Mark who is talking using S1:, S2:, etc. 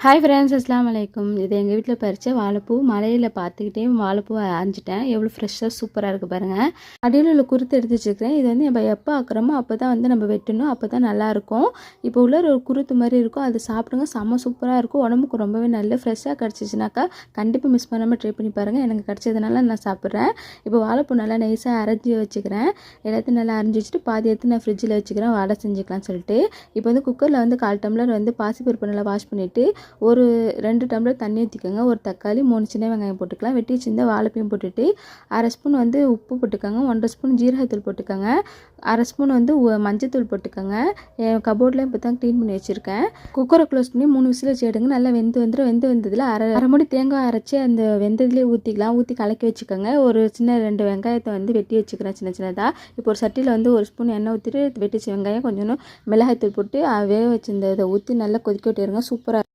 S1: Hi friends, அஸ்ஸலாமு அலைக்கும். இது எங்கள் வீட்டில் பறித்த வாழைப்பூ. மலையில் பார்த்துக்கிட்டே வாழைப்பூ அரைஞ்சிட்டேன். எவ்வளோ ஃப்ரெஷ்ஷாக சூப்பராக இருக்குது பாருங்கள். அடியில் உள்ள குருத்து எடுத்து வச்சுருக்கிறேன். இது வந்து நம்ம எப்போ ஆக்குறோமோ அப்போ தான் வந்து நம்ம வெட்டணும். அப்போ தான் நல்லாயிருக்கும். இப்போ உள்ள ஒரு குருத்து மாதிரி இருக்கும், அது சாப்பிடுங்க. செம்ம சூப்பராக இருக்கும். உடம்புக்கு ரொம்பவே நல்ல ஃப்ரெஷ்ஷாக கிடச்சிச்சினாக்கா கண்டிப்பாக மிஸ் பண்ணாமல் ட்ரை பண்ணி பாருங்கள். எனக்கு கிடச்சதுனால நான் சாப்பிட்றேன். இப்போ வாழைப்பூ நல்லா நைஸாக அரைஞ்சி வச்சுக்கிறேன். எல்லாத்தையும் நல்லா அரைஞ்சி வச்சுட்டு பாதி எடுத்து நான் ஃப்ரிட்ஜில் வச்சுக்கிறேன், வடை செஞ்சுக்கலாம்னு சொல்லிட்டு. இப்போ வந்து குக்கரில் வந்து 1/4 டம்ளர் வந்து பாசிப்பருப்பு நல்லா வாஷ் பண்ணிவிட்டு ஒரு 2 டம்ளர் தண்ணி ஊற்றிக்கோங்க. ஒரு தக்காளி, 3 சின்ன வெங்காயம் போட்டுக்கலாம். வெட்டி வச்சிருந்த வாழைப்பையும் போட்டுட்டு 1/2 ஸ்பூன் வந்து உப்பு போட்டுக்கோங்க. 1/2 ஸ்பூன் ஜீரகத்தூள் போட்டுக்கோங்க. 1/2 ஸ்பூன் வந்து மஞ்சத்தூள் போட்டுக்கோங்க. என் கபோர்டில் இப்போ தான் க்ளீன் பண்ணி வச்சுருக்கேன். குக்கரை க்ளோஸ் பண்ணி 3 விசில் வச்சு எடுங்க. நல்லா வெந்து வந்ததில் அரை மூடி தேங்காய் அரைச்சி அந்த வெந்ததுலேயே ஊற்றிக்கலாம். ஊற்றி கலக்கி வச்சுக்கோங்க. ஒரு சின்ன 2 வெங்காயத்தை வந்து வெட்டி வச்சுக்கிறேன் சின்னதாக. இப்போ ஒரு சட்டியில் வந்து 1 ஸ்பூன் எண்ணெய் ஊற்றிட்டு வெட்டி வச்ச வெங்காயம் கொஞ்சம் மிளகாய்த்தூள் போட்டு வேக வச்சிருந்த இதை ஊற்றி நல்லா கொதிக்க விட்டுருங்க. சூப்பராக